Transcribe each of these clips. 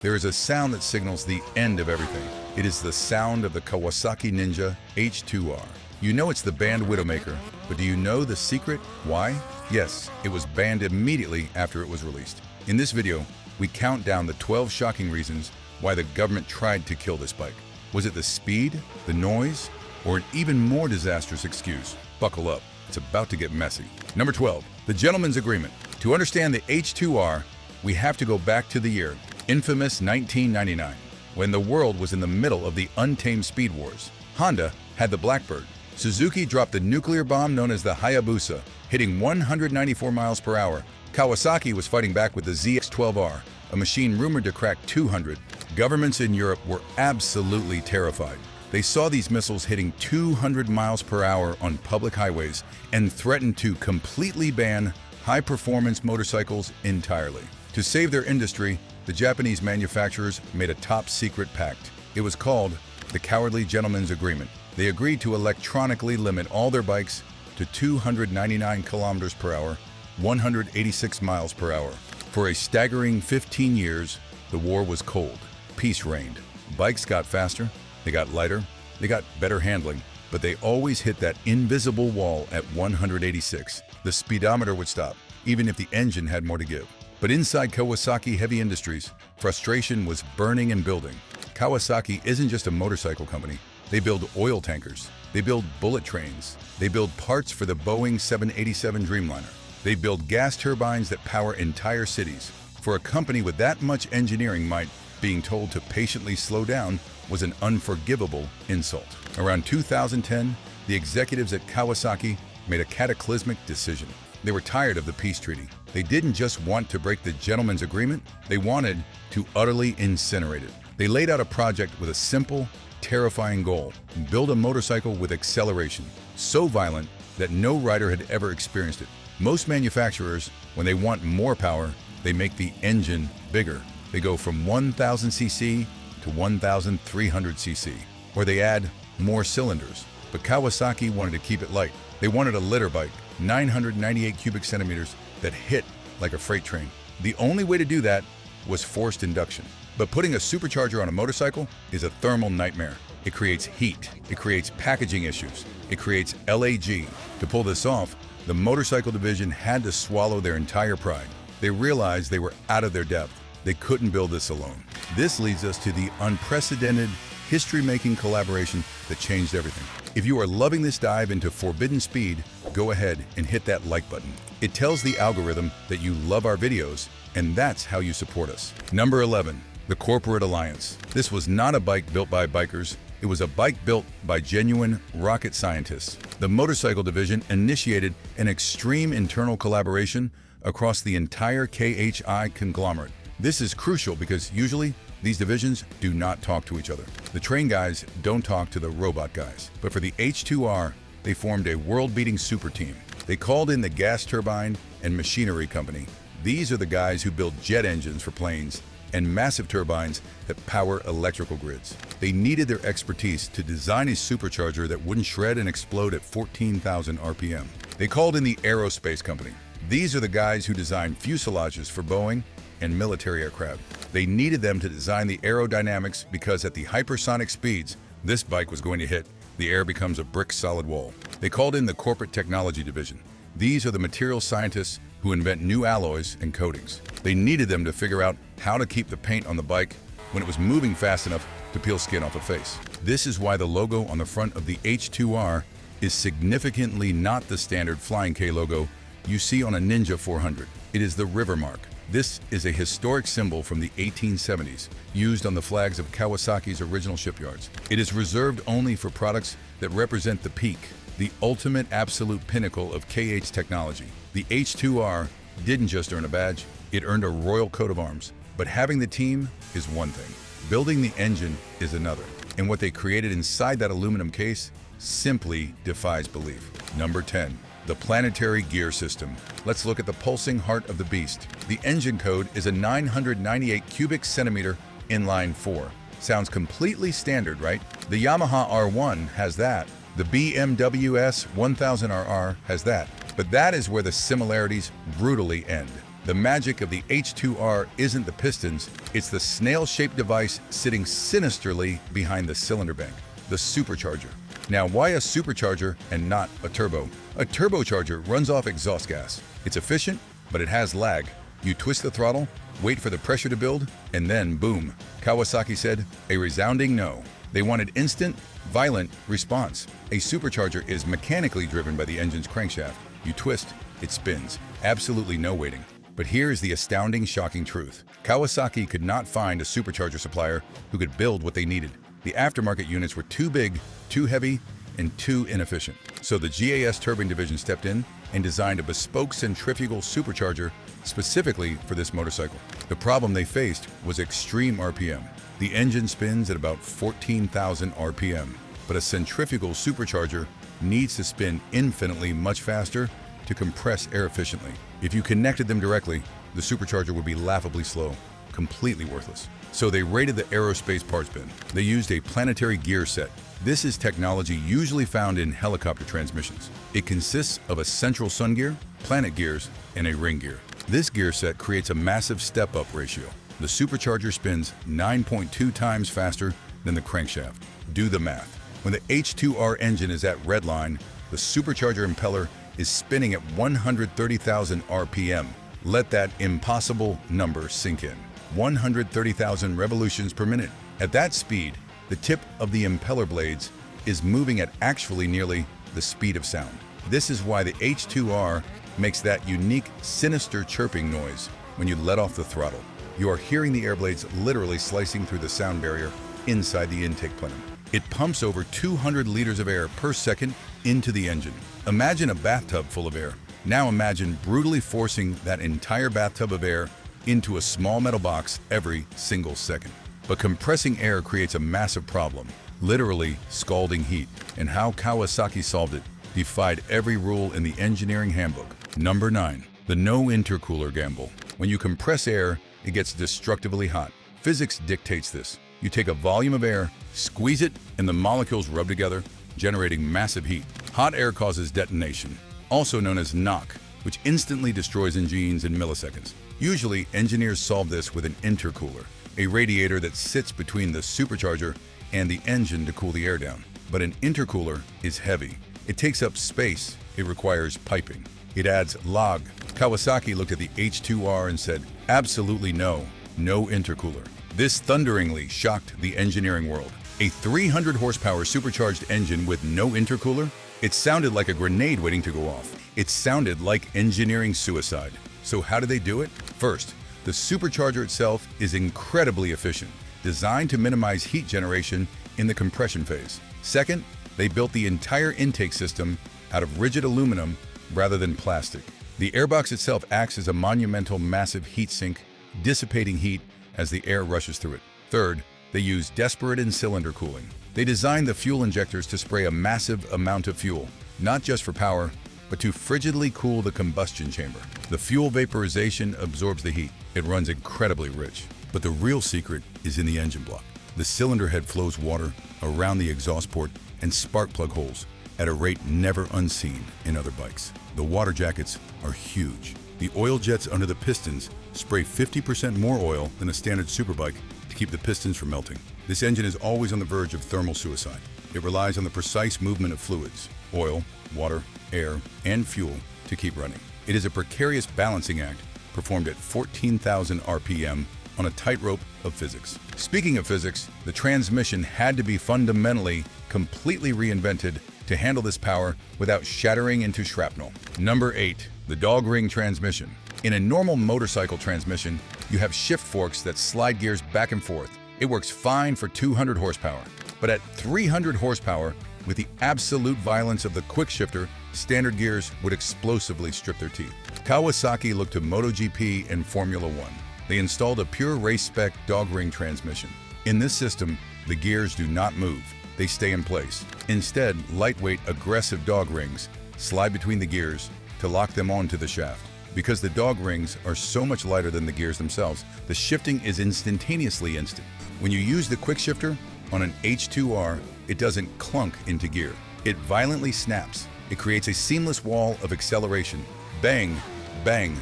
There is a sound that signals the end of everything. It is the sound of the Kawasaki Ninja H2R. You know it's the banned Widowmaker, but do you know the secret why? Yes, it was banned immediately after it was released. In this video, we count down the 12 shocking reasons why the government tried to kill this bike. Was it the speed, the noise, or an even more disastrous excuse? Buckle up, it's about to get messy. Number 12, the gentleman's agreement. To understand the H2R, we have to go back to the year, infamous 1999, when the world was in the middle of the untamed speed wars. Honda had the Blackbird. Suzuki dropped the nuclear bomb known as the Hayabusa, hitting 194 miles per hour. Kawasaki was fighting back with the ZX-12R, a machine rumored to crack 200. Governments in Europe were absolutely terrified. They saw these missiles hitting 200 miles per hour on public highways and threatened to completely ban high-performance motorcycles entirely. To save their industry, the Japanese manufacturers made a top-secret pact. It was called the Cowardly Gentleman's Agreement. They agreed to electronically limit all their bikes to 299 kilometers per hour, 186 miles per hour. For a staggering 15 years, the war was cold. Peace reigned. Bikes got faster, they got lighter, they got better handling, but they always hit that invisible wall at 186. The speedometer would stop, even if the engine had more to give. But inside Kawasaki Heavy Industries, frustration was burning and building. Kawasaki isn't just a motorcycle company. They build oil tankers, they build bullet trains, they build parts for the Boeing 787 Dreamliner. They build gas turbines that power entire cities. For a company with that much engineering might, being told to patiently slow down was an unforgivable insult. Around 2010, the executives at Kawasaki made a cataclysmic decision. They were tired of the peace treaty. They didn't just want to break the gentleman's agreement, they wanted to utterly incinerate it. They laid out a project with a simple, terrifying goal: build a motorcycle with acceleration so violent that no rider had ever experienced it. Most manufacturers, when they want more power, they make the engine bigger. They go from 1000cc to 1300cc, or they add more cylinders. But Kawasaki wanted to keep it light. They wanted a litter bike, 998 cubic centimeters, that hit like a freight train. The only way to do that was forced induction. But putting a supercharger on a motorcycle is a thermal nightmare. It creates heat, it creates packaging issues, it creates LAG. To pull this off, the motorcycle division had to swallow their entire pride. They realized they were out of their depth. They couldn't build this alone. This leads us to the unprecedented, history-making collaboration that changed everything. If you are loving this dive into forbidden speed, go ahead and hit that like button. It tells the algorithm that you love our videos, and that's how you support us. Number 11, the Corporate Alliance. This was not a bike built by bikers. It was a bike built by genuine rocket scientists. The motorcycle division initiated an extreme internal collaboration across the entire KHI conglomerate. This is crucial because usually these divisions do not talk to each other. The train guys don't talk to the robot guys. But for the H2R, they formed a world-beating super team. They called in the gas turbine and machinery company. These are the guys who build jet engines for planes and massive turbines that power electrical grids. They needed their expertise to design a supercharger that wouldn't shred and explode at 14,000 RPM. They called in the aerospace company. These are the guys who design fuselages for Boeing and military aircraft. They needed them to design the aerodynamics because at the hypersonic speeds this bike was going to hit, the air becomes a brick-solid wall. They called in the corporate technology division. These are the material scientists who invent new alloys and coatings. They needed them to figure out how to keep the paint on the bike when it was moving fast enough to peel skin off a face. This is why the logo on the front of the H2R is significantly not the standard Flying K logo you see on a Ninja 400. It is the river mark. This is a historic symbol from the 1870s, used on the flags of Kawasaki's original shipyards. It is reserved only for products that represent the peak, the ultimate absolute pinnacle of KH technology. The H2R didn't just earn a badge, it earned a royal coat of arms. But having the team is one thing. Building the engine is another. And what they created inside that aluminum case simply defies belief. Number 10. The Planetary gear system. Let's look at the pulsing heart of the beast. The engine code is a 998 cubic centimeter inline 4. Sounds completely standard, right? The Yamaha R1 has that. The BMW S1000RR has that. But that is where the similarities brutally end. The magic of the H2R isn't the pistons, it's the snail-shaped device sitting sinisterly behind the cylinder bank, the supercharger. Now, why a supercharger and not a turbo? A turbocharger runs off exhaust gas. It's efficient, but it has lag. You twist the throttle, wait for the pressure to build, and then boom. Kawasaki said, a resounding no. They wanted instant, violent response. A supercharger is mechanically driven by the engine's crankshaft. You twist, it spins. Absolutely no waiting. But here's the astounding, shocking truth. Kawasaki could not find a supercharger supplier who could build what they needed. The aftermarket units were too big, too heavy, and too inefficient. So the GAS turbine division stepped in and designed a bespoke centrifugal supercharger specifically for this motorcycle. The problem they faced was extreme RPM. The engine spins at about 14,000 RPM, but a centrifugal supercharger needs to spin infinitely much faster to compress air efficiently. If you connected them directly, the supercharger would be laughably slow, completely worthless. So they raided the aerospace parts bin. They used a Planetary gear set. This is technology usually found in helicopter transmissions. It consists of a central sun gear, planet gears, and a ring gear. This gear set creates a massive step-up ratio. The supercharger spins 9.2 times faster than the crankshaft. Do the math. When the H2R engine is at redline, the supercharger impeller is spinning at 130,000 RPM. Let that impossible number sink in. 130,000 revolutions per minute. At that speed, the tip of the impeller blades is moving at actually nearly the speed of sound. This is why the H2R makes that unique, sinister chirping noise when you let off the throttle. You are hearing the air blades literally slicing through the sound barrier inside the intake plenum. It pumps over 200 liters of air per second into the engine. Imagine a bathtub full of air. Now imagine brutally forcing that entire bathtub of air into a small metal box every single second. But compressing air creates a massive problem, literally scalding heat. And how Kawasaki solved it defied every rule in the engineering handbook. Number 9. The no intercooler gamble. When you compress air, it gets destructively hot. Physics dictates this. You take a volume of air, squeeze it, and the molecules rub together, generating massive heat. Hot air causes detonation, also known as knock, which instantly destroys engines in milliseconds. Usually, engineers solve this with an intercooler, a radiator that sits between the supercharger and the engine to cool the air down. But an intercooler is heavy. It takes up space. It requires piping. It adds log. Kawasaki looked at the H2R and said, absolutely no intercooler. This thunderingly shocked the engineering world. A 300 horsepower supercharged engine with no intercooler? It sounded like a grenade waiting to go off. It sounded like engineering suicide. So how did they do it? First, the supercharger itself is incredibly efficient, designed to minimize heat generation in the compression phase. Second, they built the entire intake system out of rigid aluminum rather than plastic. The airbox itself acts as a monumental massive heat sink, dissipating heat as the air rushes through it. Third, they use disparate and cylinder cooling. They designed the fuel injectors to spray a massive amount of fuel, not just for power, but to frigidly cool the combustion chamber. The fuel vaporization absorbs the heat. It runs incredibly rich. But the real secret is in the engine block. The cylinder head flows water around the exhaust port and spark plug holes at a rate never unseen in other bikes. The water jackets are huge. The oil jets under the pistons spray 50% more oil than a standard superbike to keep the pistons from melting. This engine is always on the verge of thermal suicide. It relies on the precise movement of fluids, oil, water, air, and fuel to keep running. It is a precarious balancing act performed at 14,000 RPM on a tightrope of physics. Speaking of physics, the transmission had to be fundamentally, completely reinvented to handle this power without shattering into shrapnel. Number 8. The dog ring transmission. In a normal motorcycle transmission, you have shift forks that slide gears back and forth. It works fine for 200 horsepower. But at 300 horsepower, with the absolute violence of the quick shifter, standard gears would explosively strip their teeth. Kawasaki looked to MotoGP and Formula One. They installed a pure race-spec dog ring transmission. In this system, the gears do not move. They stay in place. Instead, lightweight, aggressive dog rings slide between the gears to lock them onto the shaft. Because the dog rings are so much lighter than the gears themselves, the shifting is instantaneously instant. When you use the quick shifter on an H2R, it doesn't clunk into gear. It violently snaps. It creates a seamless wall of acceleration. Bang, bang,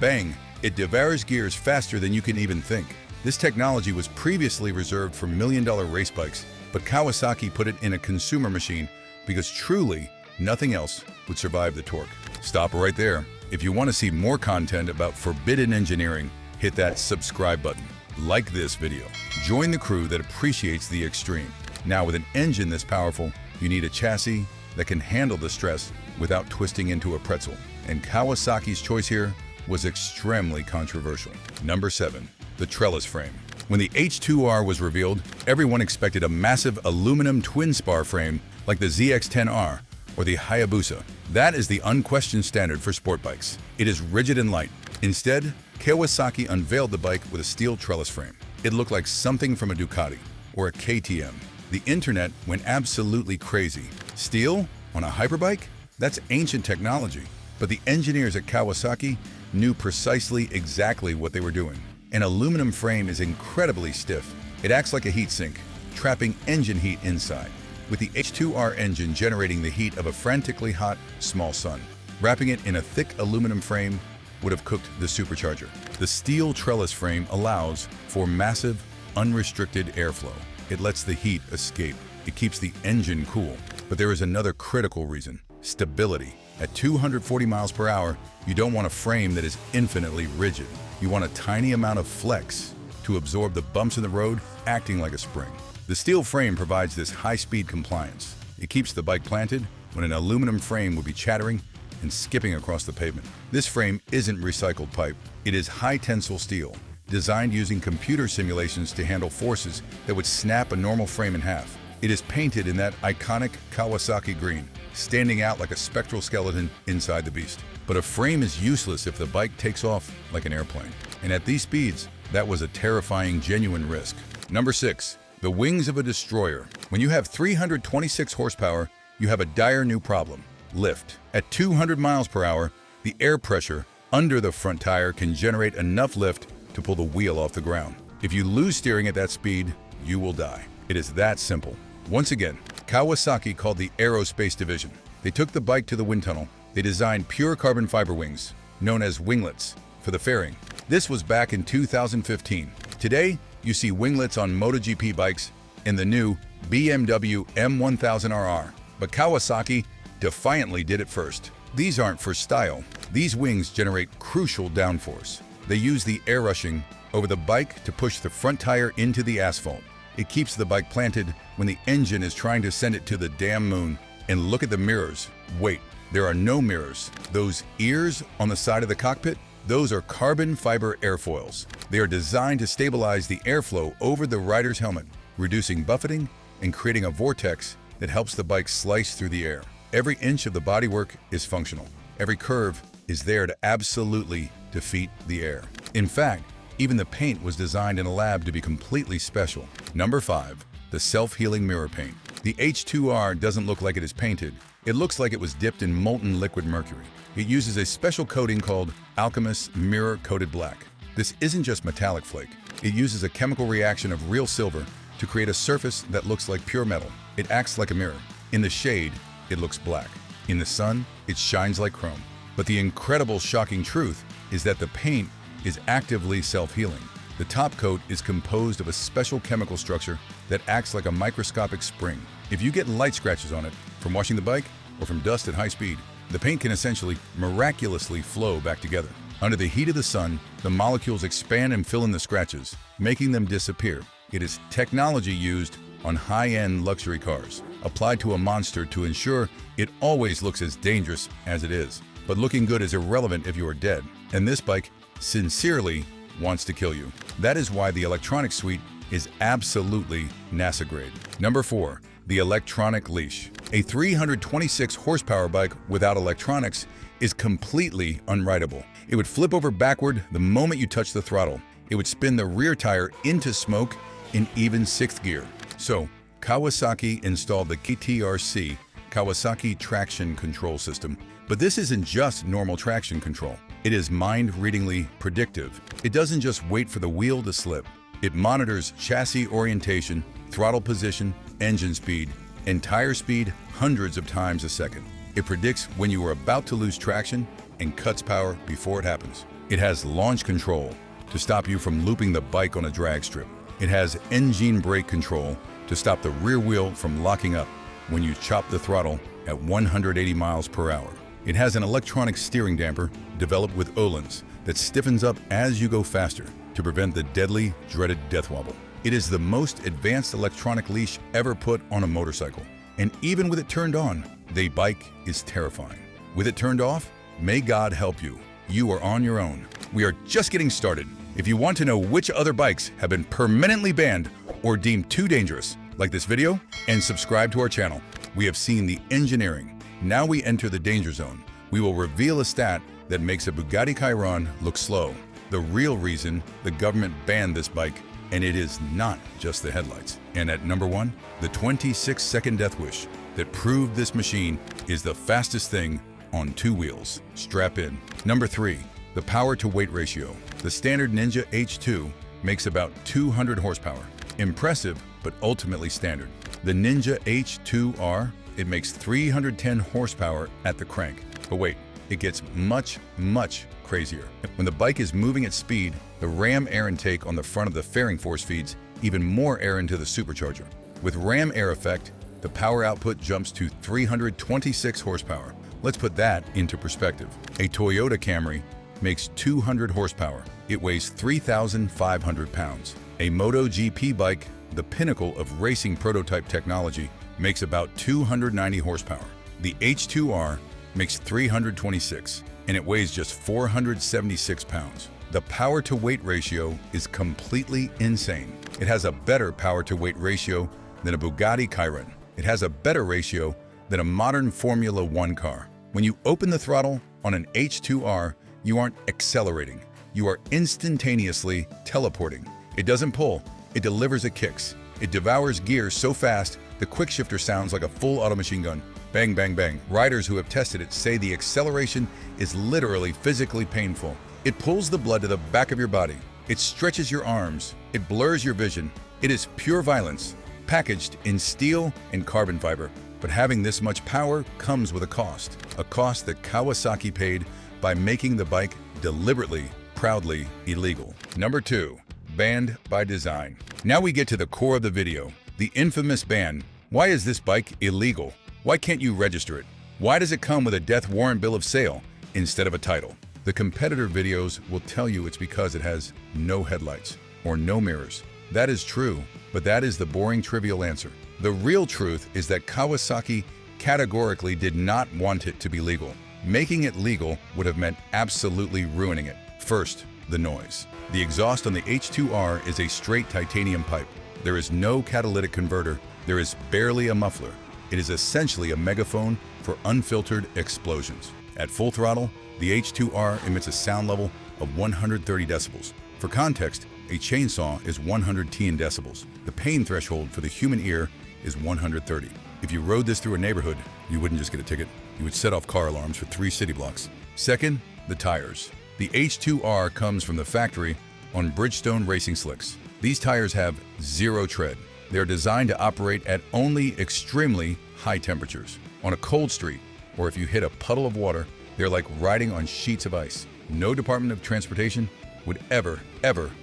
bang. It devours gears faster than you can even think. This technology was previously reserved for million-dollar race bikes, but Kawasaki put it in a consumer machine because truly nothing else would survive the torque. Stop right there. If you want to see more content about forbidden engineering, hit that subscribe button. Like this video. Join the crew that appreciates the extreme. Now, with an engine this powerful, you need a chassis that can handle the stress without twisting into a pretzel. And Kawasaki's choice here was extremely controversial. Number 7. The Trellis frame. When the H2R was revealed, everyone expected a massive aluminum twin-spar frame like the ZX-10R or the Hayabusa. That is the unquestioned standard for sport bikes. It is rigid and light. Instead, Kawasaki unveiled the bike with a steel trellis frame. It looked like something from a Ducati or a KTM. The internet went absolutely crazy. Steel on a hyperbike? That's ancient technology. But the engineers at Kawasaki knew precisely exactly what they were doing. An aluminum frame is incredibly stiff. It acts like a heat sink, trapping engine heat inside, with the H2R engine generating the heat of a frantically hot small sun. Wrapping it in a thick aluminum frame would have cooked the supercharger. The steel trellis frame allows for massive, unrestricted airflow. It lets the heat escape. It keeps the engine cool. But there is another critical reason: stability. At 240 miles per hour, you don't want a frame that is infinitely rigid. You want a tiny amount of flex to absorb the bumps in the road, acting like a spring. The steel frame provides this high-speed compliance. It keeps the bike planted when an aluminum frame would be chattering and skipping across the pavement. This frame isn't recycled pipe. It is high-tensile steel, designed using computer simulations to handle forces that would snap a normal frame in half. It is painted in that iconic Kawasaki green, standing out like a spectral skeleton inside the beast. But a frame is useless if the bike takes off like an airplane. And at these speeds, that was a terrifying, genuine risk. Number 6. The wings of a destroyer. When you have 326 horsepower, you have a dire new problem: lift. At 200 miles per hour, the air pressure under the front tire can generate enough lift to pull the wheel off the ground. If you lose steering at that speed, you will die. It is that simple. Once again, Kawasaki called the aerospace division. They took the bike to the wind tunnel. They designed pure carbon fiber wings, known as winglets, for the fairing. This was back in 2015. Today, you see winglets on MotoGP bikes in the new BMW M1000RR. But Kawasaki defiantly did it first. These aren't for style. These wings generate crucial downforce. They use the air rushing over the bike to push the front tire into the asphalt. It keeps the bike planted when the engine is trying to send it to the damn moon. And look at the mirrors. Wait, there are no mirrors. Those ears on the side of the cockpit? Those are carbon fiber airfoils. They are designed to stabilize the airflow over the rider's helmet, reducing buffeting and creating a vortex that helps the bike slice through the air. Every inch of the bodywork is functional. Every curve is there to absolutely defeat the air. In fact, even the paint was designed in a lab to be completely special. Number 5. The self-healing mirror paint. The H2R doesn't look like it is painted. It looks like it was dipped in molten liquid mercury. It uses a special coating called Alchemist's Mirror Coated Black. This isn't just metallic flake. It uses a chemical reaction of real silver to create a surface that looks like pure metal. It acts like a mirror. In the shade, it looks black. In the sun, it shines like chrome. But the incredible, shocking truth is that the paint is actively self-healing. The top coat is composed of a special chemical structure that acts like a microscopic spring. If you get light scratches on it from washing the bike or from dust at high speed, the paint can essentially miraculously flow back together. Under the heat of the sun, the molecules expand and fill in the scratches, making them disappear. It is technology used on high-end luxury cars, applied to a monster to ensure it always looks as dangerous as it is. But looking good is irrelevant if you are dead, and this bike sincerely wants to kill you. That is why the electronic suite is absolutely NASA grade. Number 4. The electronic leash. A 326 horsepower bike without electronics is completely unrideable. It would flip over backward the moment you touch the throttle. It would spin the rear tire into smoke in even 6th gear. So, Kawasaki installed the KTRC, Kawasaki Traction Control System. But this isn't just normal traction control. It is mind-readingly predictive. It doesn't just wait for the wheel to slip. It monitors chassis orientation, throttle position, engine speed, and tire speed hundreds of times a second. It predicts when you are about to lose traction and cuts power before it happens. It has launch control to stop you from looping the bike on a drag strip. It has engine brake control to stop the rear wheel from locking up when you chop the throttle at 180 miles per hour. It has an electronic steering damper developed with Öhlins that stiffens up as you go faster to prevent the deadly, dreaded death wobble. It is the most advanced electronic leash ever put on a motorcycle. And even with it turned on, the bike is terrifying. With it turned off, may God help you. You are on your own. We are just getting started. If you want to know which other bikes have been permanently banned or deemed too dangerous, like this video and subscribe to our channel. We have seen the engineering. Now we enter the danger zone. We will reveal a stat that makes a Bugatti Chiron look slow. The real reason the government banned this bike, and it is not just the headlights. And at number 1, the 26-second death wish that proved this machine is the fastest thing on 2 wheels. Strap in. Number 3, the power to weight ratio. The standard Ninja H2 makes about 200 horsepower. Impressive, but ultimately standard. The Ninja H2R, it makes 310 horsepower at the crank. But wait, it gets much, much crazier. When the bike is moving at speed, the ram air intake on the front of the fairing force feeds even more air into the supercharger. With ram air effect, the power output jumps to 326 horsepower. Let's put that into perspective. A Toyota Camry makes 200 horsepower. It weighs 3,500 pounds. A MotoGP bike, the pinnacle of racing prototype technology, makes about 290 horsepower. The H2R makes 326, and it weighs just 476 pounds. The power-to-weight ratio is completely insane. It has a better power-to-weight ratio than a Bugatti Chiron. It has a better ratio than a modern Formula One car. When you open the throttle on an H2R, you aren't accelerating. You are instantaneously teleporting. It doesn't pull, it delivers at kicks. It devours gears so fast, the quick shifter sounds like a full auto machine gun. Bang, bang, bang. Riders who have tested it say the acceleration is literally physically painful. It pulls the blood to the back of your body. It stretches your arms. It blurs your vision. It is pure violence, packaged in steel and carbon fiber. But having this much power comes with a cost that Kawasaki paid by making the bike deliberately, proudly illegal. Number 2, banned by design. Now we get to the core of the video, the infamous ban. Why is this bike illegal? Why can't you register it? Why does it come with a death warrant bill of sale instead of a title? The competitor videos will tell you it's because it has no headlights or no mirrors. That is true, but that is the boring, trivial answer. The real truth is that Kawasaki categorically did not want it to be legal. Making it legal would have meant absolutely ruining it. First, the noise. The exhaust on the H2R is a straight titanium pipe. There is no catalytic converter. There is barely a muffler. It is essentially a megaphone for unfiltered explosions. At full throttle, the H2R emits a sound level of 130 decibels. For context, a chainsaw is 110 in decibels. The pain threshold for the human ear is 130. If you rode this through a neighborhood, you wouldn't just get a ticket. You would set off car alarms for 3 city blocks. Second, the tires. The H2R comes from the factory on Bridgestone racing slicks. These tires have 0 tread. They're designed to operate at only extremely high temperatures. On a cold street, or if you hit a puddle of water, they're like riding on sheets of ice. No Department of Transportation would ever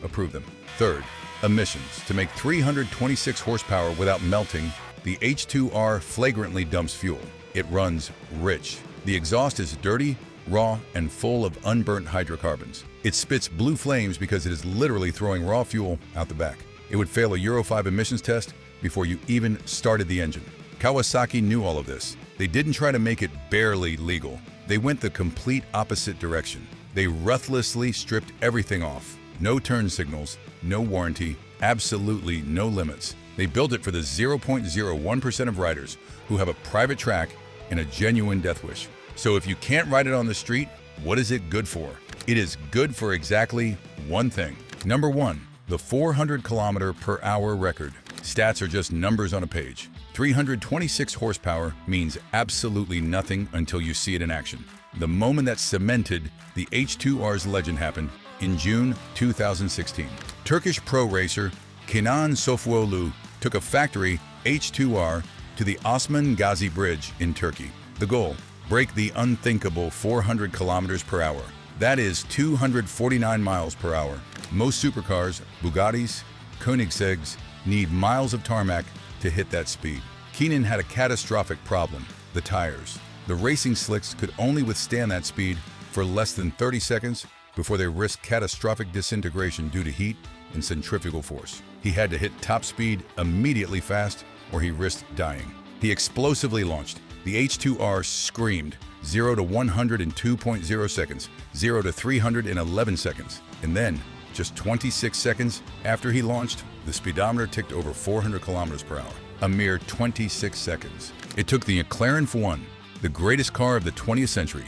approve them. Third, emissions. To make 326 horsepower without melting, the H2R flagrantly dumps fuel. It runs rich. The exhaust is dirty, raw, and full of unburnt hydrocarbons. It spits blue flames because it is literally throwing raw fuel out the back. It would fail a Euro 5 emissions test before you even started the engine. Kawasaki knew all of this. They didn't try to make it barely legal. They went the complete opposite direction. They ruthlessly stripped everything off. No turn signals, no warranty, absolutely no limits. They built it for the 0.01% of riders who have a private track and a genuine death wish. So if you can't ride it on the street, what is it good for? It is good for exactly one thing. Number 1, the 400 km/h record. Stats are just numbers on a page. 326 horsepower means absolutely nothing until you see it in action. The moment that cemented the H2R's legend happened in June 2016. Turkish pro racer Kenan Sofuoglu took a factory H2R to the Osman Gazi Bridge in Turkey. The goal, break the unthinkable 400 km/h. That is 249 miles per hour. Most supercars, Bugattis, Koenigseggs, need miles of tarmac to hit that speed. Keenan had a catastrophic problem: the tires. The racing slicks could only withstand that speed for less than 30 seconds before they risked catastrophic disintegration due to heat and centrifugal force. He had to hit top speed immediately fast or he risked dying. He explosively launched. The H2R screamed 0 to 100 in 2.0 seconds, 0 to 300 in 11 seconds. And then, just 26 seconds after he launched, the speedometer ticked over 400 kilometers per hour. A mere 26 seconds. It took the McLaren F1, the greatest car of the 20th century,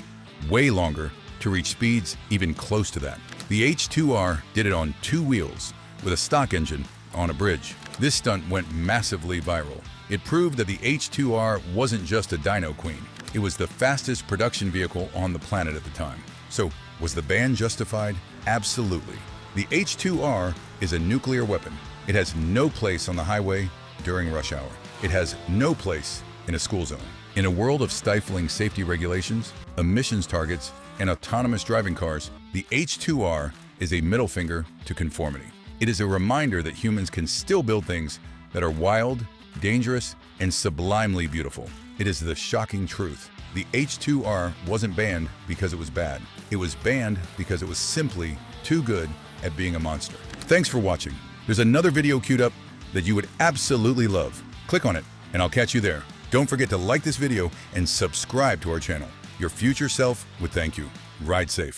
way longer to reach speeds even close to that. The H2R did it on 2 wheels with a stock engine on a bridge. This stunt went massively viral. It proved that the H2R wasn't just a dyno queen. It was the fastest production vehicle on the planet at the time. So, was the ban justified? Absolutely. The H2R is a nuclear weapon. It has no place on the highway during rush hour. It has no place in a school zone. In a world of stifling safety regulations, emissions targets, and autonomous driving cars, the H2R is a middle finger to conformity. It is a reminder that humans can still build things that are wild, dangerous, and sublimely beautiful. It is the shocking truth. The H2R wasn't banned because it was bad. It was banned because it was simply too good at being a monster. Thanks for watching. There's another video queued up that you would absolutely love. Click on it, and I'll catch you there. Don't forget to like this video and subscribe to our channel. Your future self would thank you. Ride safe.